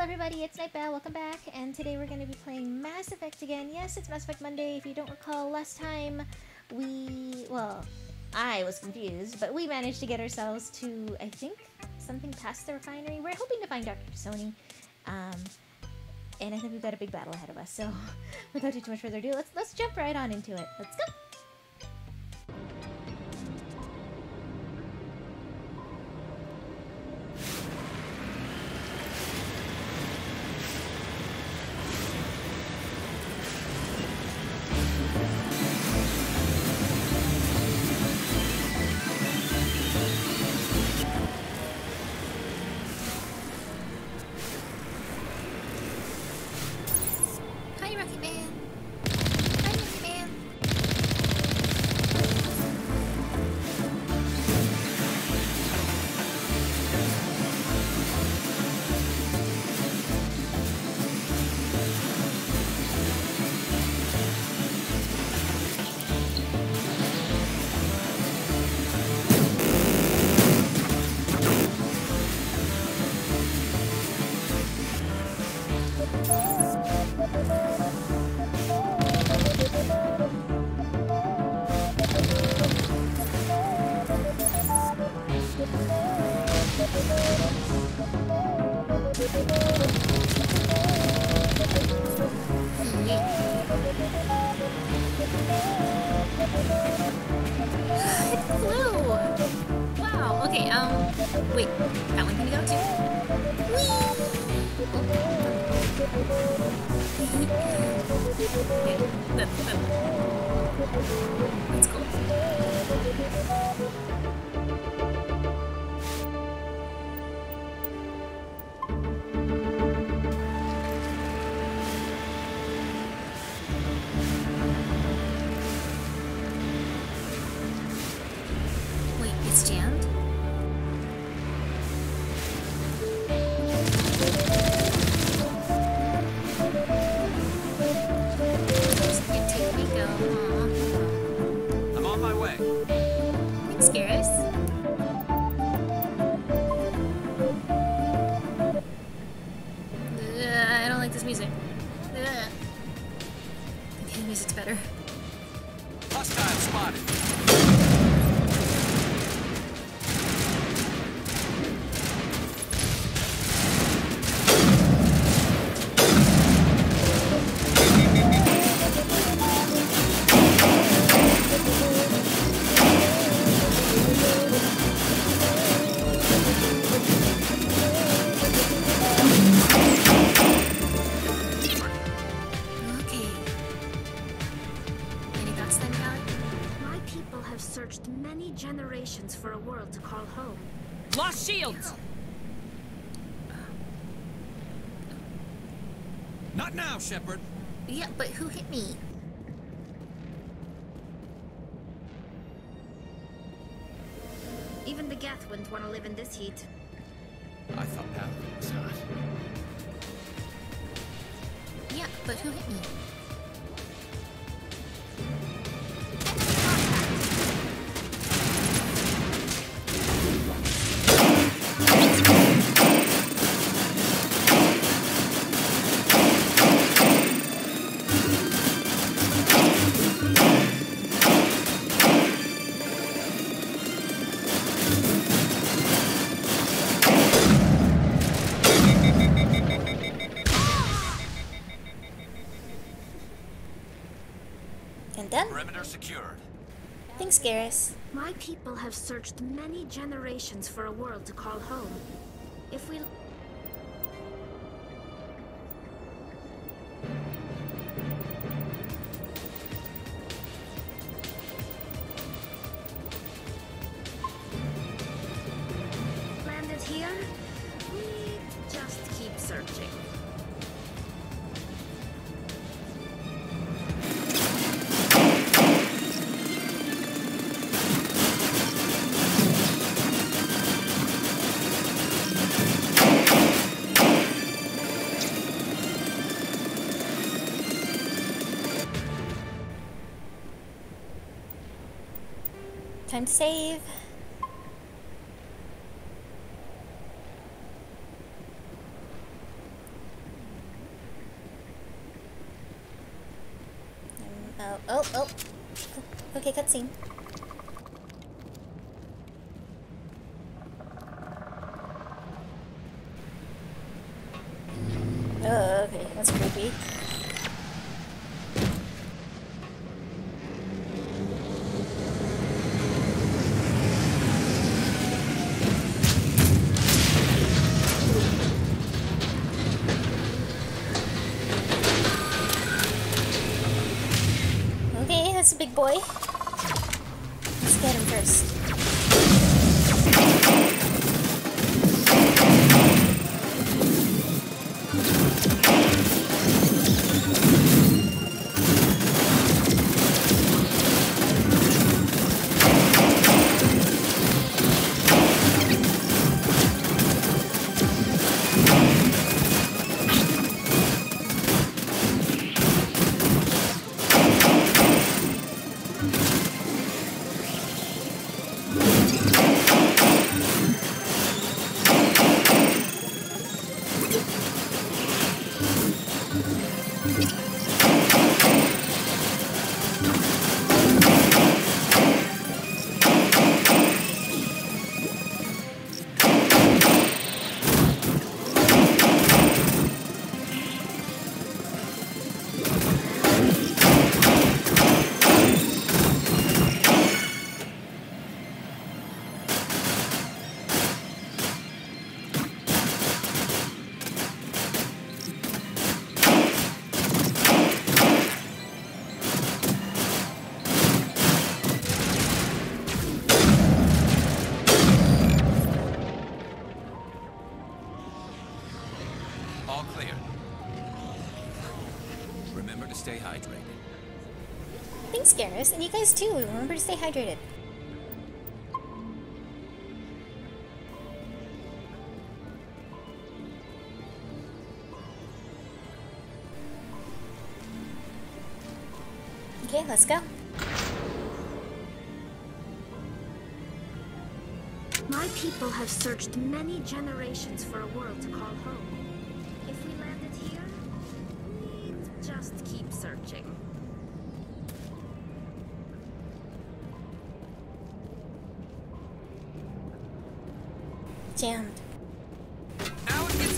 everybody, it's Nytbelle, welcome back, and today we're going to be playing Mass Effect again. Yes, it's Mass Effect Monday. If you don't recall, last time I was confused, but we managed to get ourselves to, I think, something past the refinery. We're hoping to find Dr. Sony, and I think we've got a big battle ahead of us, so without too much further ado, let's jump right on into it. Let's go! Wait, that one can go too? Okay, that's cool. Wait, it's jammed? I'm on my way. Thanks, Garrus. I don't like this music. Okay, the music's better. Hostile spotted. For a world to call home. Lost shields! Not now, Shepard. Yeah, but who hit me? Even the Geth wouldn't want to live in this heat. I thought Paladin was hot. Yeah, but who hit me? And done. Perimeter secured. Thanks, Garrus. My people have searched many generations for a world to call home. If we... landed here, we just keep searching. Time to save. Oh. Okay, cutscene. Oh, okay, that's creepy. Okay, that's a big boy. Let's get him first. All clear. Remember to stay hydrated. Thanks, Garrus, and you guys too. Remember to stay hydrated. Okay, let's go. My people have searched many generations for a world to call home. If we landed here, we'd just keep searching. Jammed. Now it gets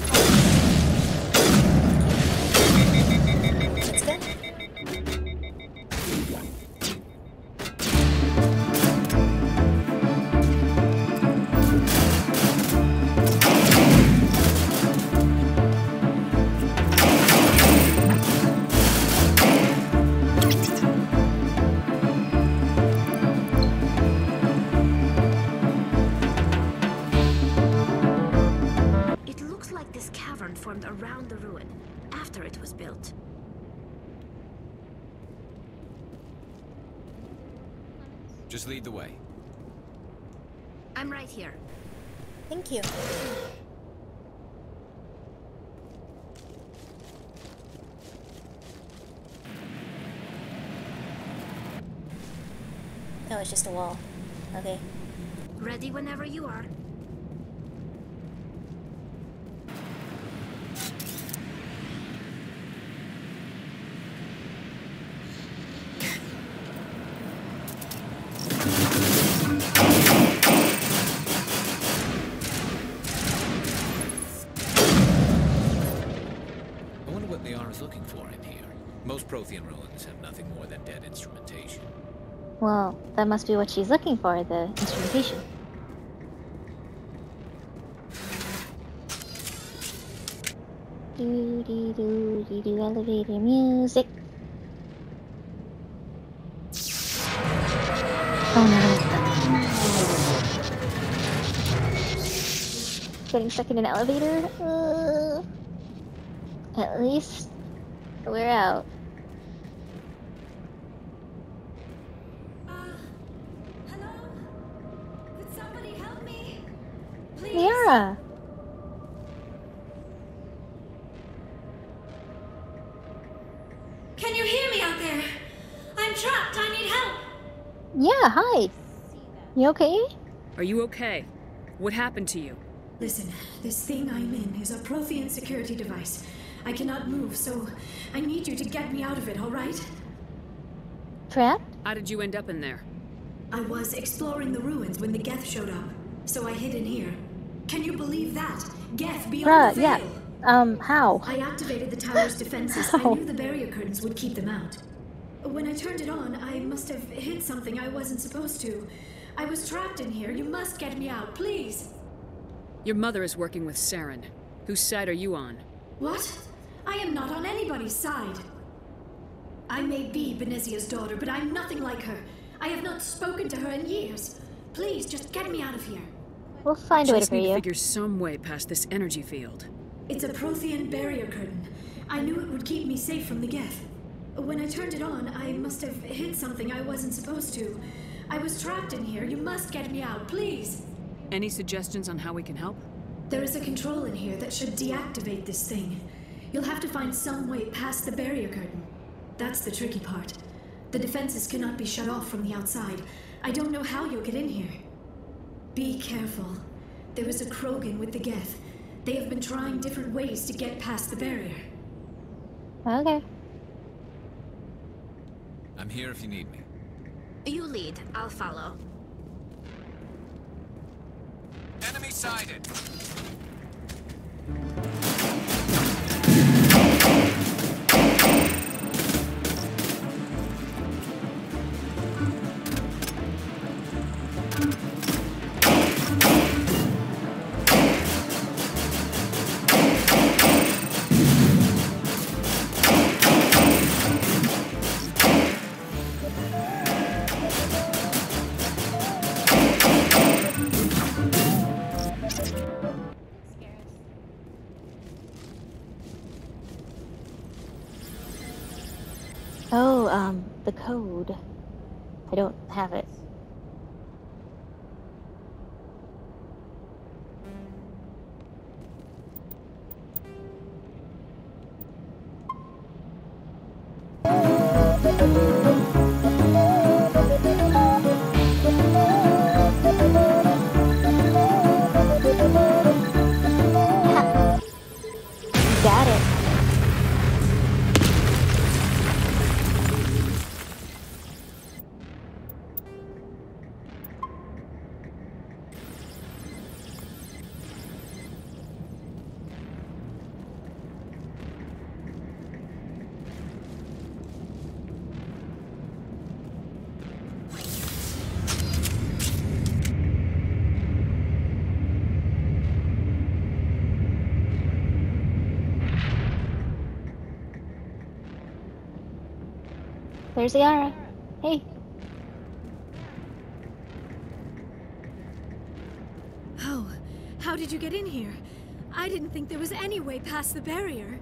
That's good. Formed around the ruin after it was built. Just lead the way. I'm right here. Thank you. Oh, it's just a wall. Okay. Ready whenever you are. LIARa's looking for in here. Most Prothean ruins have nothing more than dead instrumentation. Well, that must be what she's looking for, the instrumentation. Do elevator music. Oh no. Getting stuck in an elevator? At least we're out. Hello? Could somebody help me? Please? LIARa! Can you hear me out there? I'm trapped. I need help. Yeah, hi. You okay? Are you okay? What happened to you? Listen, this thing I'm in is a Prothean security device. I cannot move, so I need you to get me out of it, all right? Trapped? How did you end up in there? I was exploring the ruins when the Geth showed up, so I hid in here. Can you believe that? Geth beyond the veil! Yeah. How? I activated the tower's defenses. I knew the barrier curtains would keep them out. When I turned it on, I must have hit something I wasn't supposed to. I was trapped in here. You must get me out, please! Your mother is working with Saren. Whose side are you on? What? I am not on anybody's side. I may be Benezia's daughter, but I'm nothing like her. I have not spoken to her in years. Please, just get me out of here. We'll find a way Just for need to you. figure some way past this energy field. It's a Prothean barrier curtain. I knew it would keep me safe from the Geth. When I turned it on, I must have hit something I wasn't supposed to. I was trapped in here. You must get me out, please. Any suggestions on how we can help? There is a control in here that should deactivate this thing. You'll have to find some way past the barrier curtain. That's the tricky part. The defenses cannot be shut off from the outside. I don't know how you'll get in here. Be careful. There is a Krogan with the Geth. They have been trying different ways to get past the barrier. Okay. I'm here if you need me. You lead. I'll follow. Enemy sighted! Oh, the code. I don't have it. Got it. There's LIARa. Hey. How did you get in here? I didn't think there was any way past the barrier.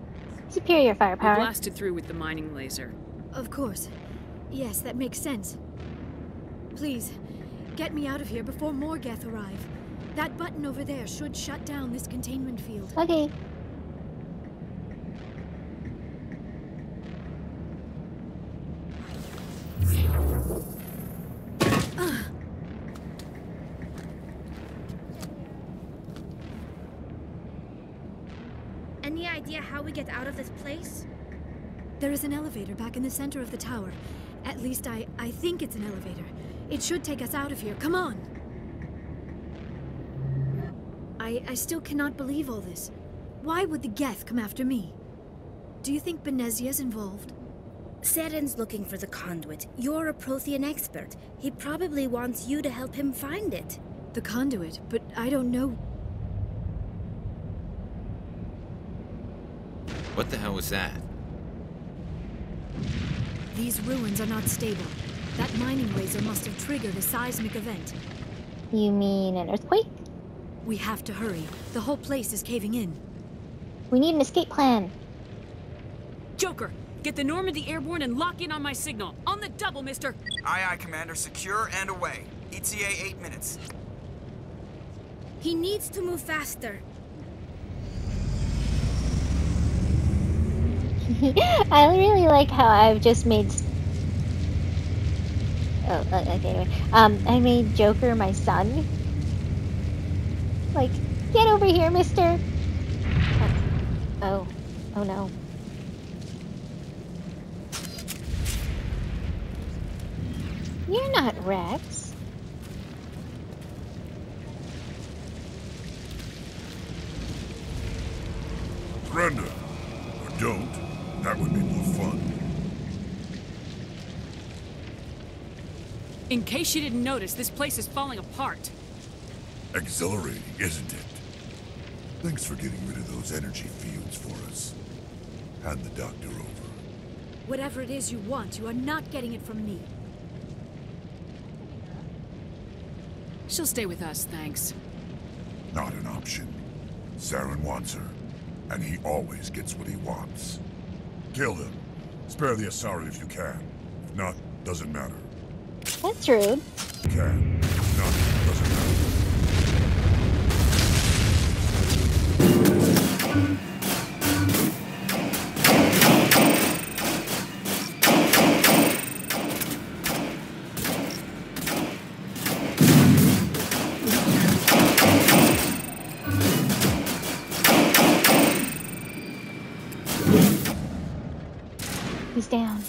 Superior We firepower. blasted through with the mining laser. Of course. Yes, that makes sense. Please, get me out of here before more Geth arrive. That button over there should shut down this containment field. Okay. Any idea how we get out of this place? There is an elevator back in the center of the tower. At least I think it's an elevator. It should take us out of here. Come on! I still cannot believe all this. Why would the Geth come after me? Do you think Benezia's involved? Saren's looking for the conduit. You're a Prothean expert. He probably wants you to help him find it. The conduit, but I don't know. What the hell was that? These ruins are not stable. That mining laser must have triggered a seismic event. You mean an earthquake? We have to hurry. The whole place is caving in. We need an escape plan. Joker, get the Normandy airborne and lock in on my signal. On the double, mister! Aye, aye, Commander. Secure and away. ETA 8 minutes. He needs to move faster. I really like how I've just made... Oh, okay, anyway. I made Joker my son. Like, get over here, mister! Oh. Oh no. You're not Rex. Surrender. Or don't. That would be more fun. In case you didn't notice, this place is falling apart. Exhilarating, isn't it? Thanks for getting rid of those energy fields for us. Hand the doctor over. Whatever it is you want, you are not getting it from me. She'll stay with us, thanks. Not an option. Saren wants her, and he always gets what he wants. Kill him. Spare the Asari if you can. If not, doesn't matter. That's rude. Can. If not, doesn't matter. He's down.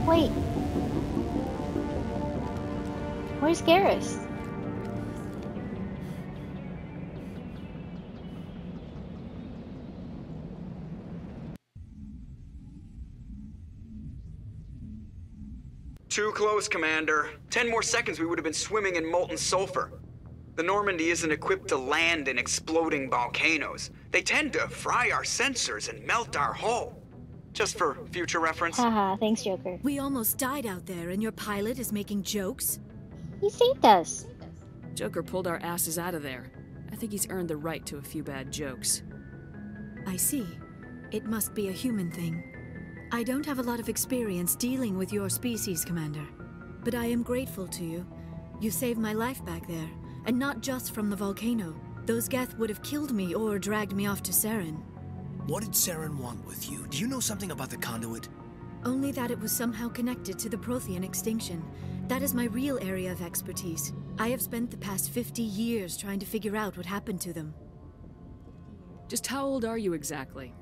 Wait. Where's Garrus? Too close, Commander. 10 more seconds we would have been swimming in molten sulfur. The Normandy isn't equipped to land in exploding volcanoes. They tend to fry our sensors and melt our hull. Just for future reference. Haha, thanks, Joker. We almost died out there, and your pilot is making jokes? He saved us. Joker pulled our asses out of there. I think he's earned the right to a few bad jokes. I see. It must be a human thing. I don't have a lot of experience dealing with your species, Commander. But I am grateful to you. You saved my life back there, and not just from the volcano. Those Geth would have killed me or dragged me off to Saren. What did Saren want with you? Do you know something about the conduit? Only that it was somehow connected to the Prothean extinction. That is my real area of expertise. I have spent the past 50 years trying to figure out what happened to them. Just how old are you exactly?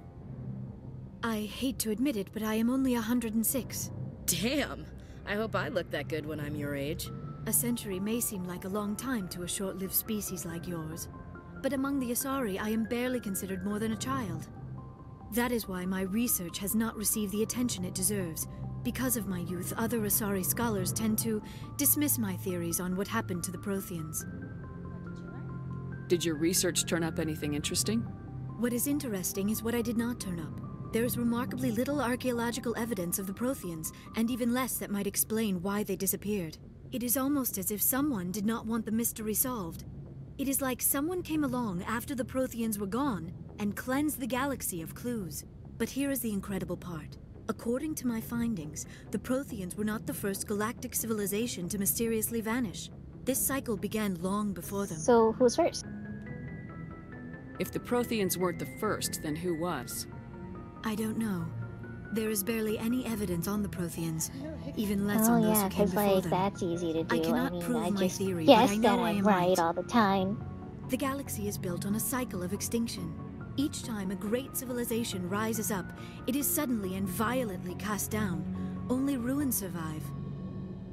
I hate to admit it, but I am only 106. Damn! I hope I look that good when I'm your age. A century may seem like a long time to a short-lived species like yours. But among the Asari, I am barely considered more than a child. That is why my research has not received the attention it deserves. Because of my youth, other Asari scholars tend to dismiss my theories on what happened to the Protheans. Did your research turn up anything interesting? What is interesting is what I did not turn up. There is remarkably little archaeological evidence of the Protheans, and even less that might explain why they disappeared. It is almost as if someone did not want the mystery solved. It is like someone came along after the Protheans were gone and cleansed the galaxy of clues. But here is the incredible part. According to my findings, the Protheans were not the first galactic civilization to mysteriously vanish. This cycle began long before them. So, who's first? If the Protheans weren't the first, then who was? I don't know. There is barely any evidence on the Protheans, even less on those who came before like them. that's easy to do. I cannot prove I my just theory, guess but I know that I I'm am right all the time. The galaxy is built on a cycle of extinction. Each time a great civilization rises up, it is suddenly and violently cast down. Only ruins survive.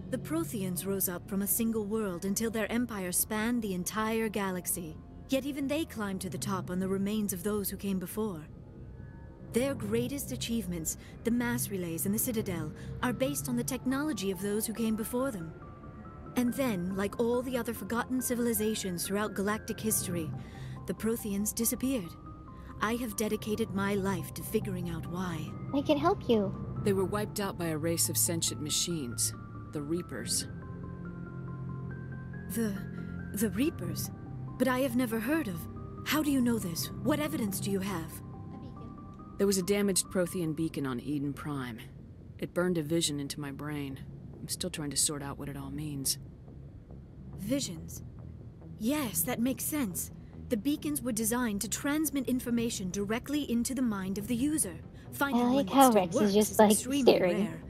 The Protheans rose up from a single world until their empire spanned the entire galaxy. Yet even they climbed to the top on the remains of those who came before. Their greatest achievements, the mass relays and the Citadel, are based on the technology of those who came before them. And then, like all the other forgotten civilizations throughout galactic history, the Protheans disappeared. I have dedicated my life to figuring out why. I can help you. They were wiped out by a race of sentient machines. The Reapers. The Reapers? But I have never heard of. How do you know this? What evidence do you have? There was a damaged Prothean beacon on Eden Prime. It burned a vision into my brain. I'm still trying to sort out what it all means. Visions? Yes, that makes sense. The beacons were designed to transmit information directly into the mind of the user. Finding I like one that how still Rex works is just like extremely staring. rare.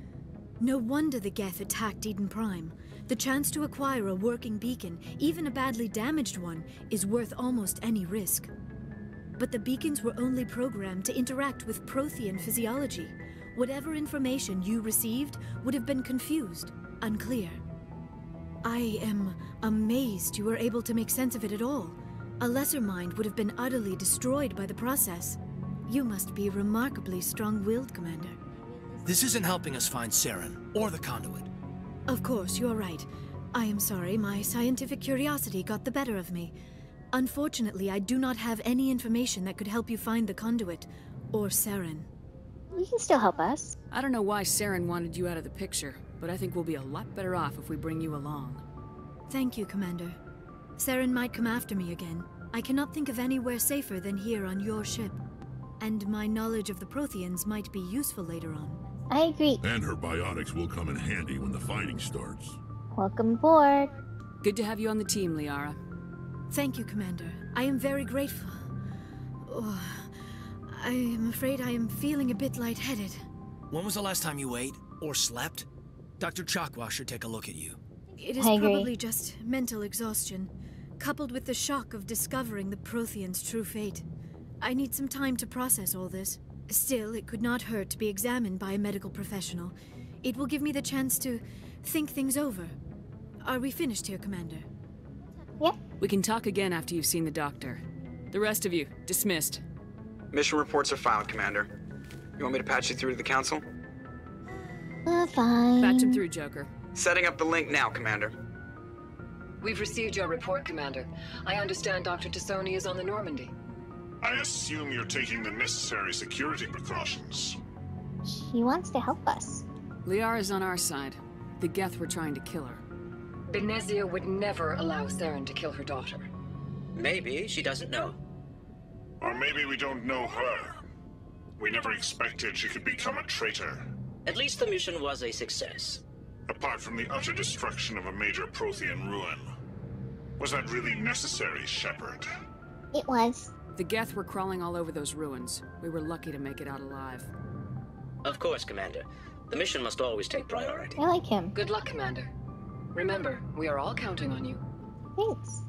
No wonder the Geth attacked Eden Prime. The chance to acquire a working beacon, even a badly damaged one, is worth almost any risk. But the beacons were only programmed to interact with Prothean physiology. Whatever information you received would have been confused, unclear. I am amazed you were able to make sense of it at all. A lesser mind would have been utterly destroyed by the process. You must be remarkably strong-willed, Commander. This isn't helping us find Saren, or the conduit. Of course, you're right. I am sorry, my scientific curiosity got the better of me. Unfortunately, I do not have any information that could help you find the conduit, or Saren. You can still help us. I don't know why Saren wanted you out of the picture, but I think we'll be a lot better off if we bring you along. Thank you, Commander. Saren might come after me again. I cannot think of anywhere safer than here on your ship. And my knowledge of the Protheans might be useful later on. I agree. And her biotics will come in handy when the fighting starts. Welcome aboard. Good to have you on the team, LIARa. Thank you, Commander. I am very grateful. Oh, I am afraid I am feeling a bit lightheaded. When was the last time you ate, or slept? Dr. Chakwa should take a look at you. It is probably just mental exhaustion, coupled with the shock of discovering the Protheans' true fate. I need some time to process all this. Still, it could not hurt to be examined by a medical professional. It will give me the chance to think things over. Are we finished here, Commander? Yep. We can talk again after you've seen the doctor. The rest of you, dismissed. Mission reports are filed, Commander. You want me to patch you through to the Council? Fine. Patch him through, Joker. Setting up the link now, Commander. We've received your report, Commander. I understand Dr. Tassoni is on the Normandy. I assume you're taking the necessary security precautions. She wants to help us. LIARa's on our side. The Geth were trying to kill her. Benezia would never allow Saren to kill her daughter. Maybe she doesn't know. Or maybe we don't know her. We never expected she could become a traitor. At least the mission was a success. Apart from the utter destruction of a major Prothean ruin. Was that really necessary, Shepard? It was. The Geth were crawling all over those ruins. We were lucky to make it out alive. Of course, Commander. The mission must always take priority. I like him. Good luck, Commander. Remember, we are all counting on you. Thanks.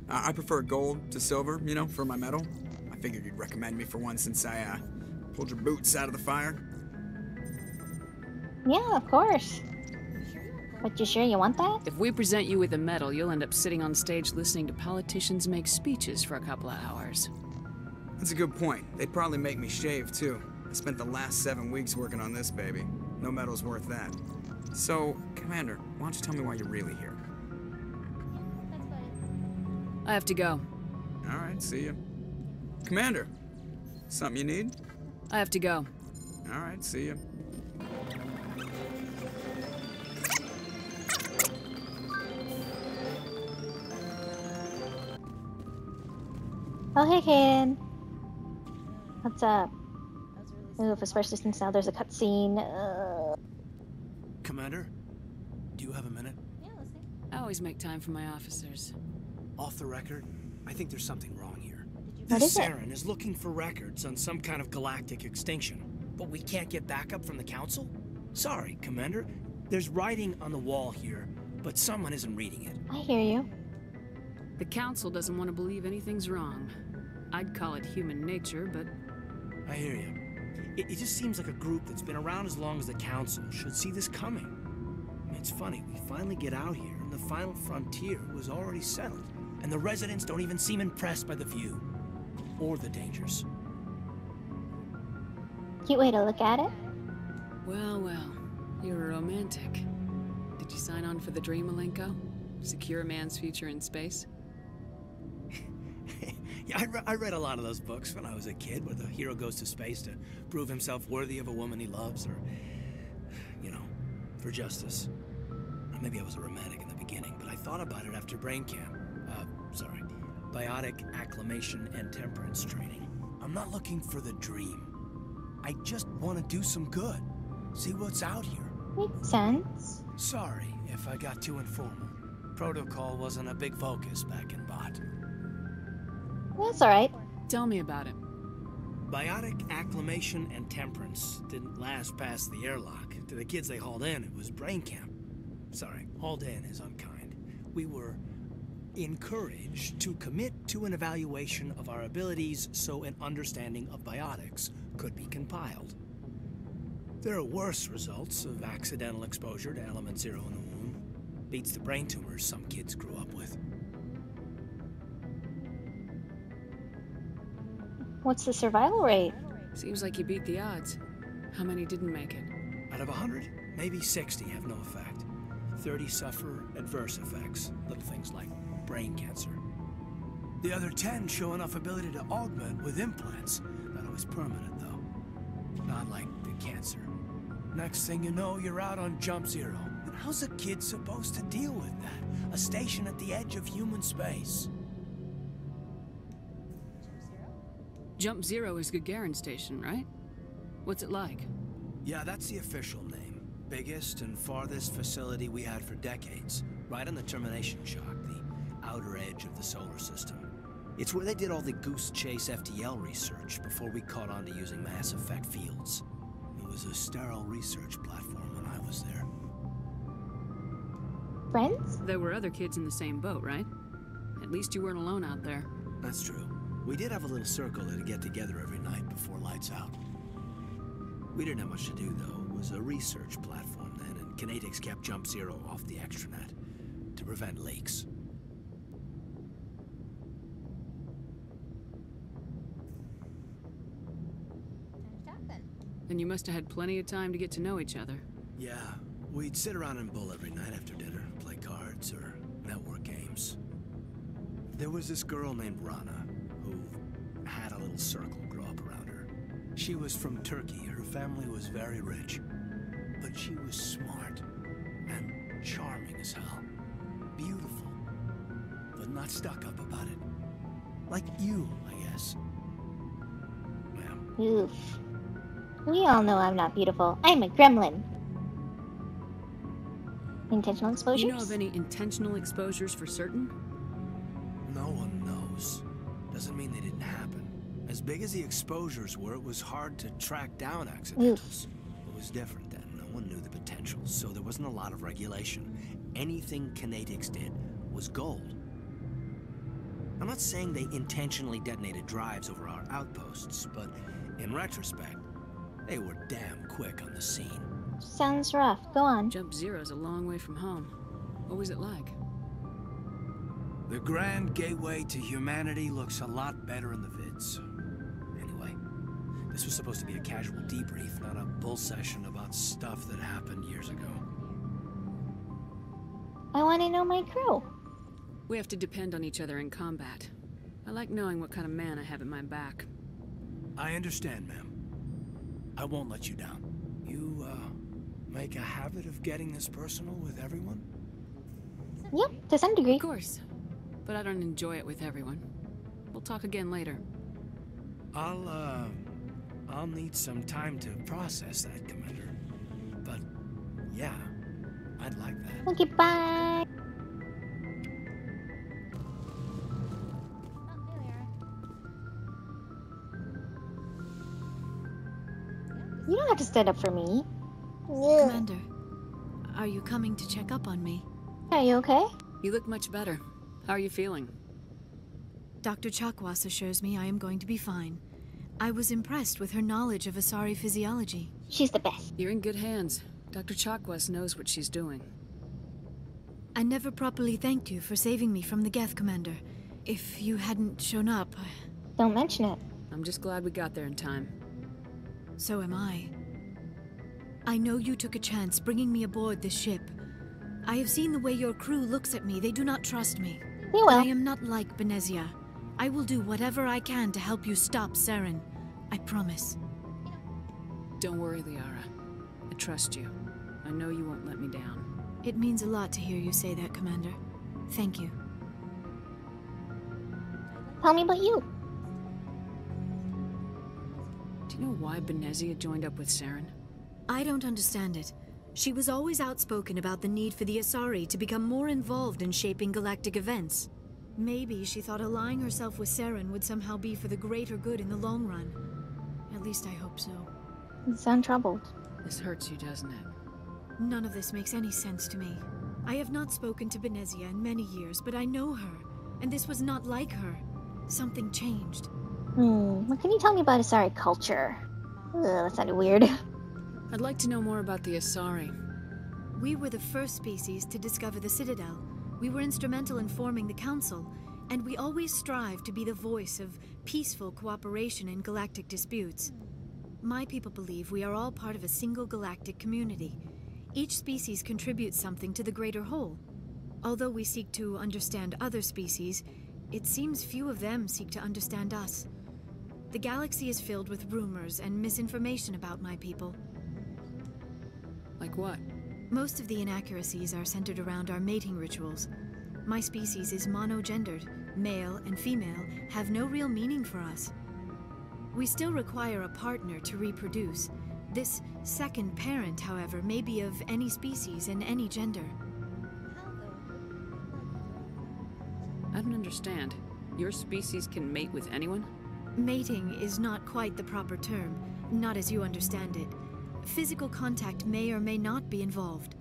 I prefer gold to silver, you know, for my medal. I figured you'd recommend me for one since I, pulled your boots out of the fire. Yeah, of course. But you sure you want that? If we present you with a medal, you'll end up sitting on stage listening to politicians make speeches for a couple of hours. That's a good point. They'd probably make me shave, too. I spent the last 7 weeks working on this baby. No medal's worth that. So, Commander, why don't you tell me why you're really here? I have to go. All right, see ya. Commander, something you need? I have to go. All right, see ya. Oh, hey, Ken. What's up? Ooh, for special distance now, there's a cutscene. Commander, do you have a minute? Yeah, listening. I always make time for my officers. Off the record, I think there's something wrong here. What This is it? Saren is looking for records on some kind of galactic extinction, but we can't get backup from the Council? Sorry, Commander. There's writing on the wall here, but someone isn't reading it. I hear you. The Council doesn't want to believe anything's wrong. I'd call it human nature, but... I hear you. It just seems like a group that's been around as long as the Council should see this coming. I mean, it's funny, we finally get out here, and the final frontier was already settled. And the residents don't even seem impressed by the view. Or the dangers. Cute way to look at it. Well, well. You're a romantic. Did you sign on for the dream, Malenko? Secure a man's future in space? Yeah, I read a lot of those books when I was a kid, where the hero goes to space to prove himself worthy of a woman he loves, or, you know, for justice. Or maybe I was a romantic in the beginning, but I thought about it after brain camp. Biotic acclimation and temperance training. I'm not looking for the dream. I just want to do some good. See what's out here. Makes sense. Sorry if I got too informal. Protocol wasn't a big focus back in Bot. That's alright. Tell me about it. Biotic acclimation and temperance didn't last past the airlock. To the kids they hauled in, it was brain camp. Sorry, hauled in is unkind. We were encouraged to commit to an evaluation of our abilities so an understanding of biotics could be compiled. There are worse results of accidental exposure to element 0 in the womb. Beats the brain tumors some kids grew up with. What's the survival rate? Seems like you beat the odds. How many didn't make it? Out of 100, maybe 60 have no effect. 30 suffer adverse effects, little things like brain cancer. The other 10 show enough ability to augment with implants. Not always permanent, though. Not like the cancer. Next thing you know, you're out on Jump Zero. And how's a kid supposed to deal with that? A station at the edge of human space. Jump Zero is Gagarin Station, right? What's it like? Yeah, that's the official name. Biggest and farthest facility we had for decades. Right on the termination shock, the outer edge of the solar system. It's where they did all the Goose Chase FTL research before we caught on to using mass effect fields. It was a sterile research platform when I was there. Friends? There were other kids in the same boat, right? At least you weren't alone out there. That's true. We did have a little circle that'd get together every night before lights out. We didn't have much to do, though. It was a research platform then, and Kinetics kept Jump Zero off the extranet to prevent leaks. And you must have had plenty of time to get to know each other. Yeah, we'd sit around and bull every night after dinner, play cards or network games. There was this girl named Rana, who had a little circle grow up around her. She was from Turkey. Her family was very rich. But she was smart and charming as hell. Beautiful, but not stuck up about it. Like you, I guess. Ma'am. Oof. We all know I'm not beautiful. I'm a gremlin. Intentional exposures? Do you know of any intentional exposures for certain? No one knows. Doesn't mean they didn't happen. As big as the exposures were, it was hard to track down accidentals. It was different then. No one knew the potential, so there wasn't a lot of regulation. Anything Kinetics did was gold. I'm not saying they intentionally detonated drives over our outposts, but in retrospect, they were damn quick on the scene. Sounds rough. Go on. Jump Zero's a long way from home. What was it like? The grand gateway to humanity looks a lot better in the vids. Anyway, this was supposed to be a casual debrief, not a bull session about stuff that happened years ago. I want to know my crew. We have to depend on each other in combat. I like knowing what kind of man I have at my back. I understand, ma'am. I won't let you down. You, make a habit of getting this personal with everyone? Yep, to some degree. Of course. But I don't enjoy it with everyone. We'll talk again later. I'll need some time to process that, Commander. But, yeah, I'd like that. Okay, bye. You don't have to stand up for me. Commander, are you coming to check up on me? Are you okay? You look much better. How are you feeling? Dr. Chakwas assures me I am going to be fine. I was impressed with her knowledge of Asari physiology. She's the best. You're in good hands. Dr. Chakwas knows what she's doing. I never properly thanked you for saving me from the Geth, Commander. If you hadn't shown up... Don't mention it. I'm just glad we got there in time. So am I. I know you took a chance bringing me aboard this ship. I have seen the way your crew looks at me. They do not trust me. They will. But I am not like Benezia. I will do whatever I can to help you stop Saren. I promise. Don't worry, LIARa. I trust you. I know you won't let me down. It means a lot to hear you say that, Commander. Thank you. Tell me about you. Do you know why Benezia joined up with Saren? I don't understand it. She was always outspoken about the need for the Asari to become more involved in shaping galactic events. Maybe she thought allying herself with Saren would somehow be for the greater good in the long run. At least I hope so. You sound troubled. This hurts you, doesn't it? None of this makes any sense to me. I have not spoken to Benezia in many years, but I know her, and this was not like her. Something changed. What can you tell me about Asari culture? Ugh, that sounded weird. I'd like to know more about the Asari. We were the first species to discover the Citadel. We were instrumental in forming the Council, and we always strive to be the voice of peaceful cooperation in galactic disputes. My people believe we are all part of a single galactic community. Each species contributes something to the greater whole. Although we seek to understand other species, it seems few of them seek to understand us. The galaxy is filled with rumors and misinformation about my people. Like what? Most of the inaccuracies are centered around our mating rituals. My species is monogendered. Male and female have no real meaning for us. We still require a partner to reproduce. This second parent, however, may be of any species and any gender. I don't understand. Your species can mate with anyone? Mating is not quite the proper term, not as you understand it. Physical contact may or may not be involved,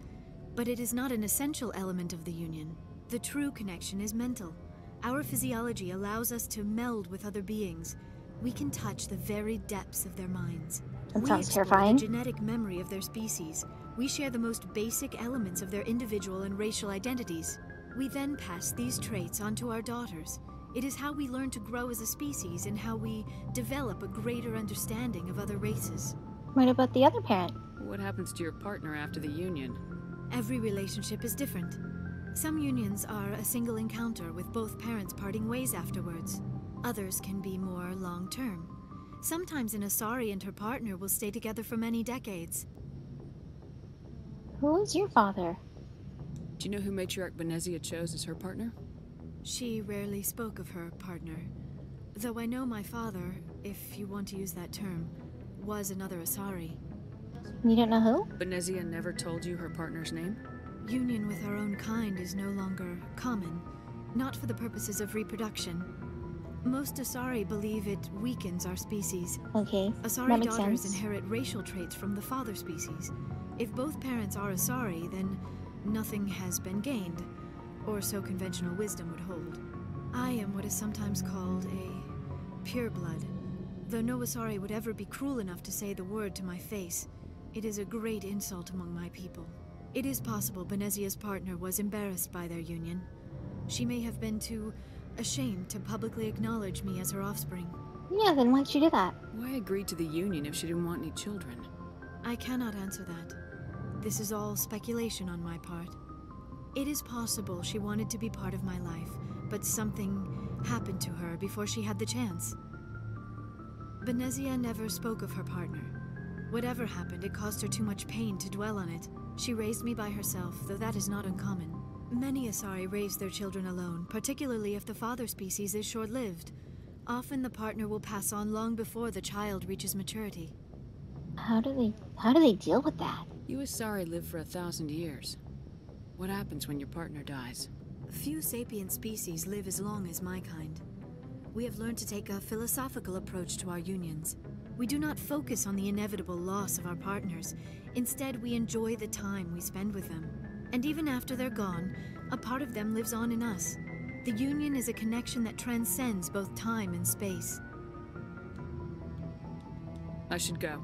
but it is not an essential element of the union. The true connection is mental. Our physiology allows us to meld with other beings. We can touch the very depths of their minds. That sounds We terrifying. explore the genetic memory of their species. We share the most basic elements of their individual and racial identities. We then pass these traits onto our daughters. It is how we learn to grow as a species and how we develop a greater understanding of other races. What about the other parent? What happens to your partner after the union? Every relationship is different. Some unions are a single encounter with both parents parting ways afterwards. Others can be more long-term. Sometimes an Asari and her partner will stay together for many decades. Who is your father? Do you know who Matriarch Benezia chose as her partner? She rarely spoke of her partner. Though I know my father, if you want to use that term, was another Asari. You don't know who? Benezia never told you her partner's name? Union with our own kind is no longer common, not for the purposes of reproduction. Most Asari believe it weakens our species. Okay, Asari that makes daughters sense. inherit racial traits from the father species. If both parents are Asari, then nothing has been gained, or so conventional wisdom would hold. I am what is sometimes called a pureblood. Though no Asari would ever be cruel enough to say the word to my face, it is a great insult among my people. It is possible Benezia's partner was embarrassed by their union. She may have been too ashamed to publicly acknowledge me as her offspring. Yeah, then why'd she do that? Why agree to the union if she didn't want any children? I cannot answer that. This is all speculation on my part. It is possible she wanted to be part of my life, but something happened to her before she had the chance. Benezia never spoke of her partner. Whatever happened, it caused her too much pain to dwell on it. She raised me by herself, though that is not uncommon. Many Asari raise their children alone, particularly if the father species is short-lived. Often the partner will pass on long before the child reaches maturity. How do they deal with that? You Asari live for 1,000 years. What happens when your partner dies? Few sapient species live as long as my kind. We have learned to take a philosophical approach to our unions. We do not focus on the inevitable loss of our partners. Instead, we enjoy the time we spend with them. And even after they're gone, a part of them lives on in us. The union is a connection that transcends both time and space. I should go.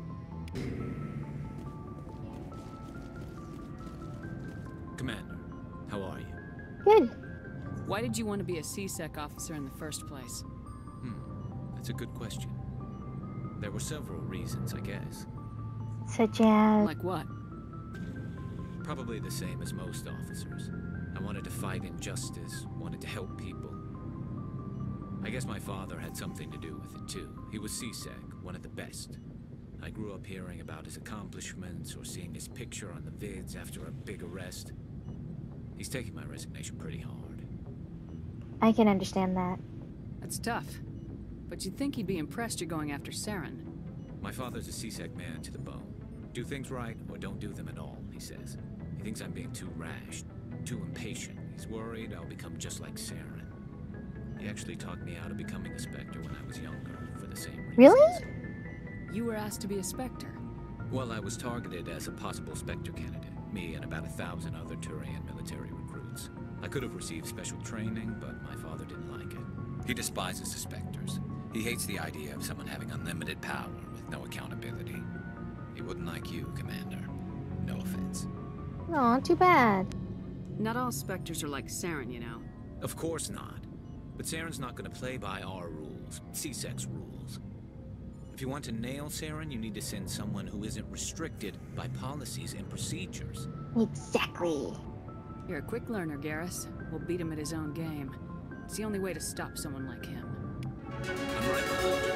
Commander, how are you? Good. Why did you want to be a C-Sec officer in the first place? That's a good question. There were several reasons, I guess. Such as... Like what? Probably the same as most officers. I wanted to fight injustice, wanted to help people. I guess my father had something to do with it too. He was CSEC, one of the best. I grew up hearing about his accomplishments or seeing his picture on the vids after a big arrest. He's taking my resignation pretty hard. I can understand that. That's tough. But you'd think he'd be impressed you're going after Saren. My father's a CSEC man to the bone. Do things right or don't do them at all, he says. He thinks I'm being too rash, too impatient. He's worried I'll become just like Saren. He actually talked me out of becoming a Spectre when I was younger, for the same reasons. Really? You were asked to be a Spectre. Well, I was targeted as a possible Spectre candidate. Me and about 1,000 other Turian military recruits. I could have received special training, but my father didn't like it. He despises the Spectres. He hates the idea of someone having unlimited power with no accountability. He wouldn't like you, Commander. No offense. Aw, too bad. Not all Spectres are like Saren, you know. Of course not. But Saren's not going to play by our rules, CSEC's rules. If you want to nail Saren, you need to send someone who isn't restricted by policies and procedures. Exactly. You're a quick learner, Garrus. We'll beat him at his own game. It's the only way to stop someone like him. I'm right behind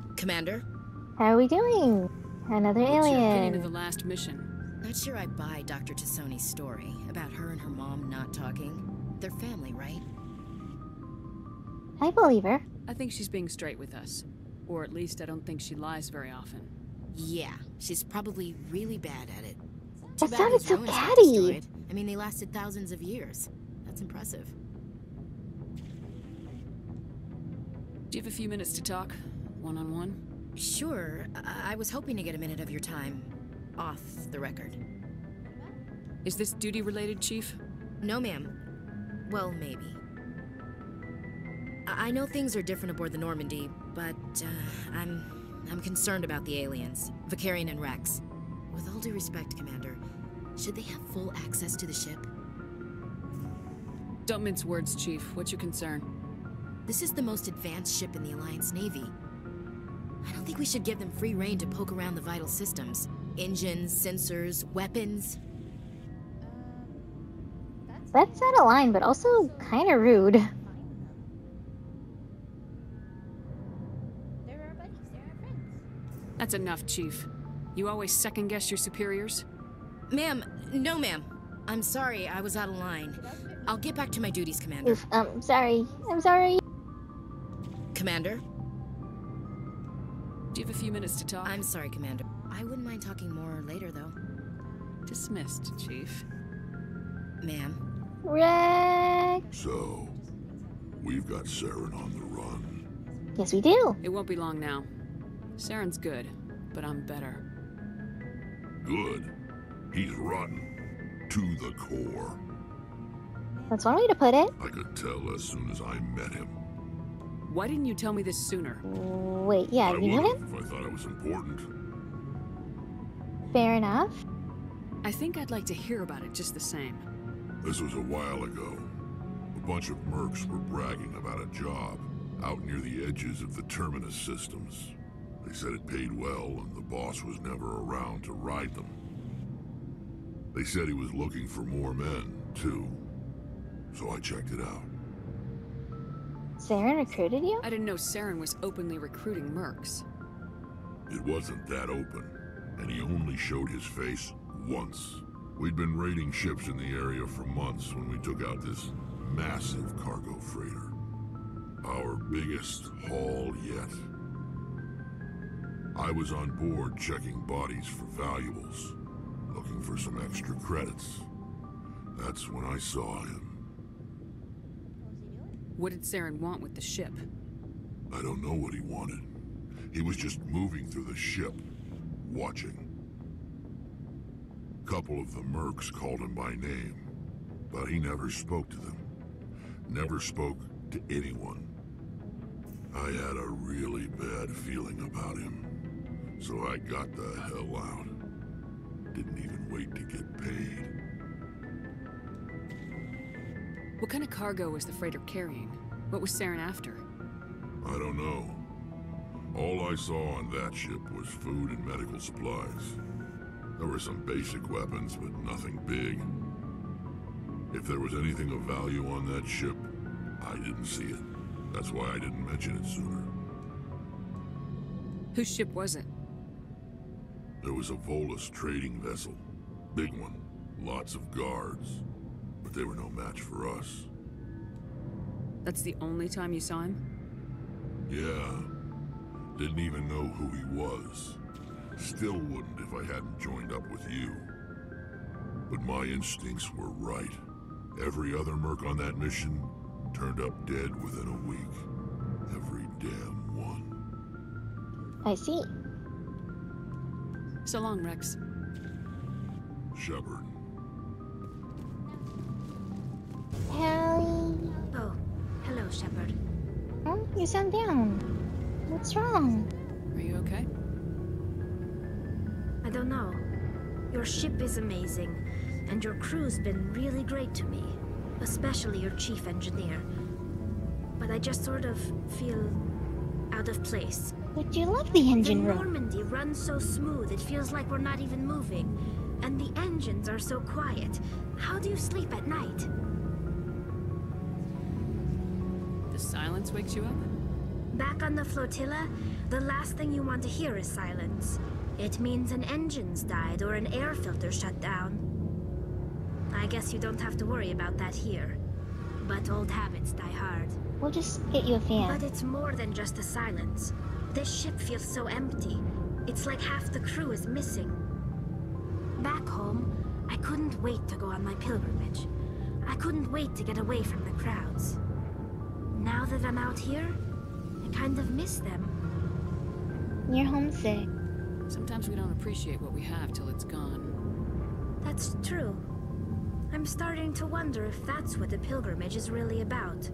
you. Commander? How are we doing? Another What's your opinion alien. of the last mission? Not sure I buy Dr. Tassoni's story about her and her mom not talking. They're family, right? I believe her. I think she's being straight with us. Or at least I don't think she lies very often. Yeah, she's probably really bad at it. That Too bad sounded his so ruins got catty. destroyed. I mean, they lasted thousands of years. That's impressive. Do you have a few minutes to talk? One-on-one? Sure. I was hoping to get a minute of your time off the record. Is this duty-related, Chief? No, ma'am. Well, maybe. I know things are different aboard the Normandy, but I'm concerned about the aliens, Vicarian and Rex. With all due respect, Commander, should they have full access to the ship? Don't mince words, Chief. What's your concern? This is the most advanced ship in the Alliance Navy. I don't think we should give them free rein to poke around the vital systems. Engines, sensors, weapons. That's out of line, but also kind of rude. That's enough, Chief. You always second-guess your superiors? Ma'am, no ma'am. I'm sorry, I was out of line. I'll get back to my duties, Commander. Oof, sorry. I'm sorry. Commander? Do you have a few minutes to talk? I'm sorry, Commander. I wouldn't mind talking more later, though. Dismissed, Chief. Ma'am? Rex! So, we've got Saren on the run. Yes, we do. It won't be long now. Saren's good, but I'm better. Good. He's rotten. To the core. That's one way to put it. I could tell as soon as I met him. Why didn't you tell me this sooner? Wait, yeah, I you knew would've him? if I thought it was important. Fair enough. I think I'd like to hear about it just the same. This was a while ago. A bunch of mercs were bragging about a job out near the edges of the Terminus systems. They said it paid well and the boss was never around to ride them. They said he was looking for more men, too. So I checked it out. Saren recruited you? I didn't know Saren was openly recruiting mercs. It wasn't that open, and he only showed his face once. We'd been raiding ships in the area for months when we took out this massive cargo freighter. Our biggest haul yet. I was on board checking bodies for valuables, looking for some extra credits. That's when I saw him. What did Saren want with the ship? I don't know what he wanted. He was just moving through the ship, watching. A couple of the mercs called him by name, but he never spoke to them. Never spoke to anyone. I had a really bad feeling about him, so I got the hell out. Didn't even wait to get paid. What kind of cargo was the freighter carrying? What was Saren after? I don't know. All I saw on that ship was food and medical supplies. There were some basic weapons, but nothing big. If there was anything of value on that ship, I didn't see it. That's why I didn't mention it sooner. Whose ship was it? There was a Volus trading vessel. Big one. Lots of guards. But they were no match for us. That's the only time you saw him? Yeah. Didn't even know who he was. Still wouldn't if I hadn't joined up with you. But my instincts were right. Every other merc on that mission turned up dead within a week. Every damn one. I see. So long, Rex. Shepard. Hallie. Oh, hello, Shepard. Oh, you sound down. What's wrong? Are you okay? I don't know. Your ship is amazing, and your crew's been really great to me. Especially your chief engineer. But I just sort of feel out of place. But you love the engine room. The Normandy runs so smooth, it feels like we're not even moving. And the engines are so quiet. How do you sleep at night? The silence wakes you up? Back on the flotilla, the last thing you want to hear is silence. It means an engine's died or an air filter shut down. I guess you don't have to worry about that here. But old habits die hard. We'll just get you a fan. But it's more than just the silence. This ship feels so empty. It's like half the crew is missing. Back home, I couldn't wait to go on my pilgrimage. I couldn't wait to get away from the crowds. Now that I'm out here, I kind of miss them. You're homesick. Sometimes we don't appreciate what we have till it's gone. That's true. I'm starting to wonder if that's what the pilgrimage is really about.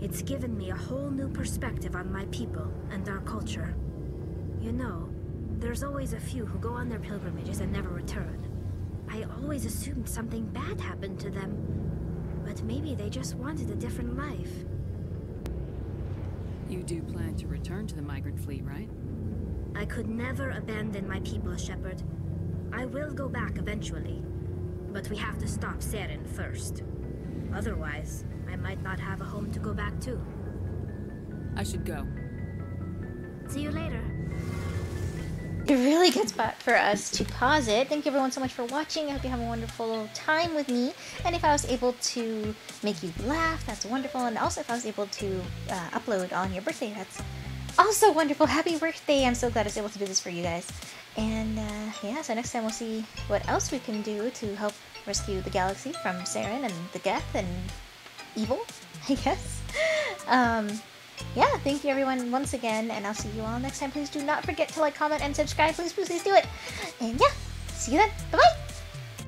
It's given me a whole new perspective on my people and our culture. You know, there's always a few who go on their pilgrimages and never return. I always assumed something bad happened to them, but maybe they just wanted a different life. You do plan to return to the migrant fleet, right? I could never abandon my people, Shepard. I will go back eventually, but we have to stop Saren first. Otherwise, I might not have a home to go back to. I should go. See you later. A really good spot for us to pause it. Thank you everyone so much for watching. I hope you have a wonderful time with me. And if I was able to make you laugh, that's wonderful. And also if I was able to upload on your birthday, that's also wonderful. Happy birthday. I'm so glad I was able to do this for you guys. And yeah, so next time we'll see what else we can do to help rescue the galaxy from Saren and the Geth and evil, I guess. Yeah, thank you everyone once again, and I'll see you all next time. Please do not forget to like, comment, and subscribe. Please, please, please do it. And yeah, see you then. Bye-bye.